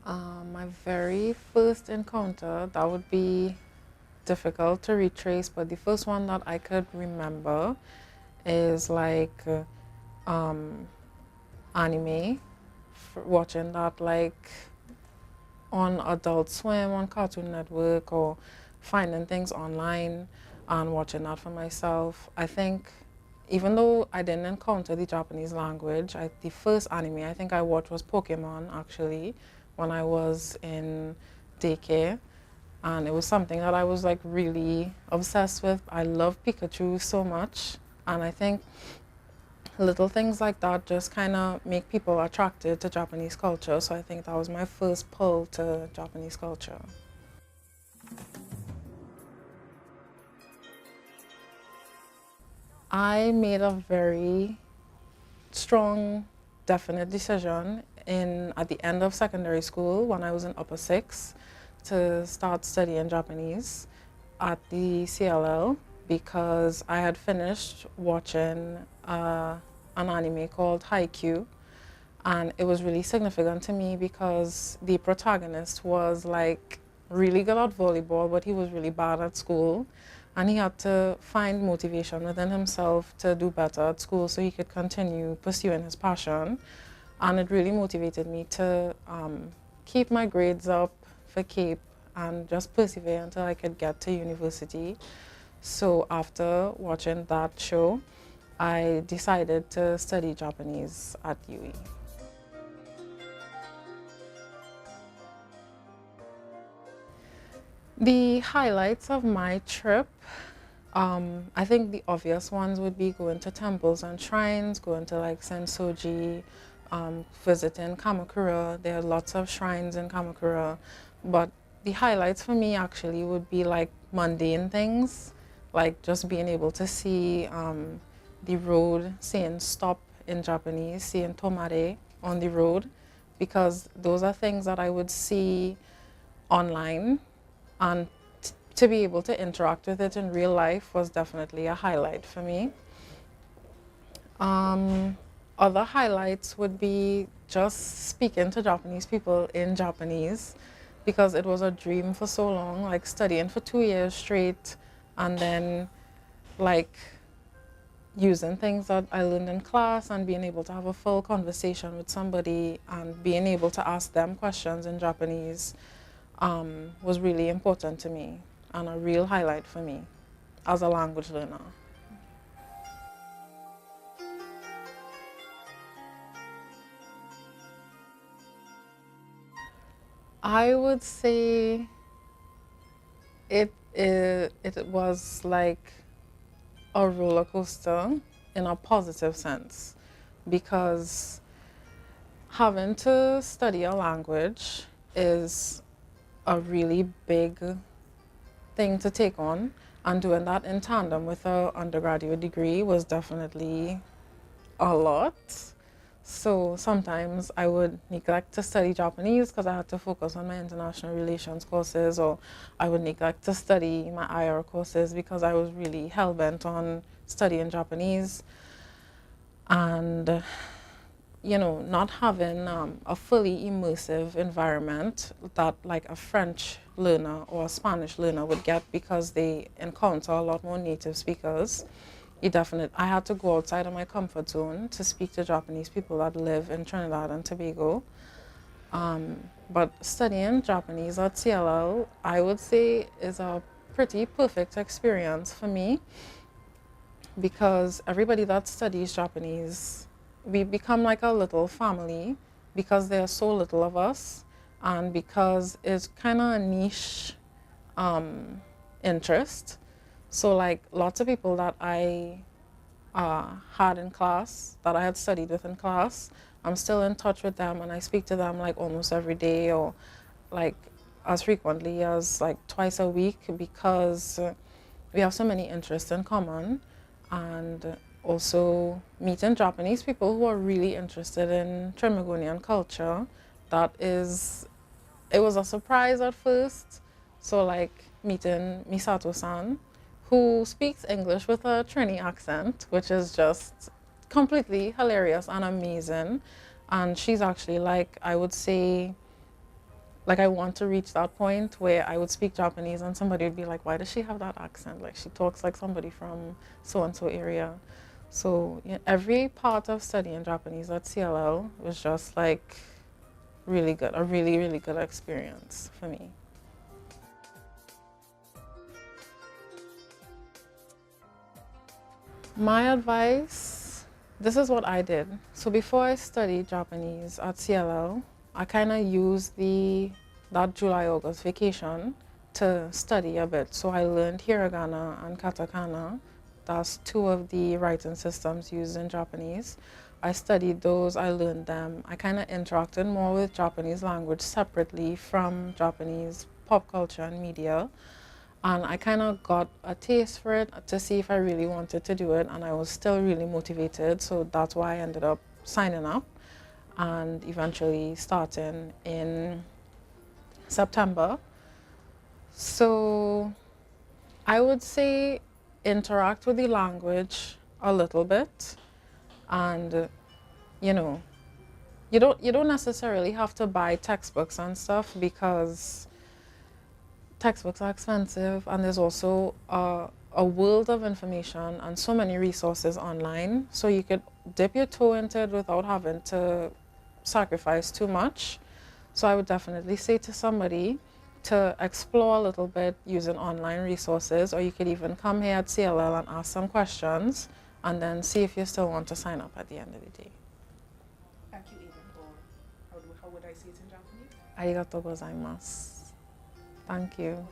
My very first encounter, that would be difficult to retrace, but the first one that I could remember is like um, anime, watching that like on Adult Swim, on Cartoon Network, or finding things online and watching that for myself. I think even though I didn't encounter the Japanese language, the first anime I think I watched was Pokemon actually when I was in daycare. And it was something that I was like really obsessed with. I love Pikachu so much. And I think little things like that just kind of make people attracted to Japanese culture. So I think that was my first pull to Japanese culture. I made a very strong, definite decision at the end of secondary school when I was in upper six to start studying Japanese at the CLL because I had finished watching an anime called Haikyuu, and it was really significant to me because the protagonist was like really good at volleyball, but he was really bad at school. And he had to find motivation within himself to do better at school so he could continue pursuing his passion. And it really motivated me to keep my grades up for CAPE and just persevere until I could get to university. So after watching that show, I decided to study Japanese at UE. The highlights of my trip, I think the obvious ones would be going to temples and shrines, going to like Sensoji, visiting Kamakura. There are lots of shrines in Kamakura, but the highlights for me actually would be like mundane things, like just being able to see the road, saying stop in Japanese, saying tomare on the road, because those are things that I would see online, and to be able to interact with it in real life was definitely a highlight for me. Other highlights would be just speaking to Japanese people in Japanese, because it was a dream for so long, like studying for 2 years straight and then like using things that I learned in class and being able to have a full conversation with somebody and being able to ask them questions in Japanese was really important to me and a real highlight for me as a language learner. I would say it was like a roller coaster in a positive sense, because having to study a language is a really big thing to take on, and doing that in tandem with an undergraduate degree was definitely a lot. So sometimes I would neglect to study Japanese because I had to focus on my international relations courses, or I would neglect to study my IR courses because I was really hell-bent on studying Japanese. And not having a fully immersive environment that like a French learner or a Spanish learner would get, because they encounter a lot more native speakers. I had to go outside of my comfort zone to speak to Japanese people that live in Trinidad and Tobago. But studying Japanese at CLL, I would say, is a pretty perfect experience for me, because everybody that studies Japanese, we become like a little family because there are so little of us, and because it's kind of a niche interest. So like lots of people that I had in class, that I had studied with in class, I'm still in touch with them, and I speak to them like almost every day, or like as frequently as like twice a week, because we have so many interests in common. And also meeting Japanese people who are really interested in Trinbagonian culture. It was a surprise at first. So like meeting Misato-san, who speaks English with a Trini accent, which is just completely hilarious and amazing. And she's actually like, I would say, like I want to reach that point where I would speak Japanese and somebody would be like, why does she have that accent? Like she talks like somebody from so and so area. So yeah, every part of studying Japanese at CLL was just like really good, a really, really good experience for me. My advice, this is what I did. So before I studied Japanese at CLL, I kind of used that July-August vacation to study a bit. So I learned hiragana and katakana. That's two of the writing systems used in Japanese. I studied those, I learned them. I kind of interacted more with Japanese language separately from Japanese pop culture and media. And I kind of got a taste for it to see if I really wanted to do it, and I was still really motivated. So that's why I ended up signing up and eventually starting in September. So I would say interact with the language a little bit, and you know, you don't necessarily have to buy textbooks and stuff because textbooks are expensive, and there's also a world of information and so many resources online, so you could dip your toe into it without having to sacrifice too much. So I would definitely say to somebody to explore a little bit using online resources, or you could even come here at CLL and ask some questions and then see if you still want to sign up at the end of the day. Thank you, Aidan, or how would I say it in Japanese? Arigatou gozaimasu. Thank you.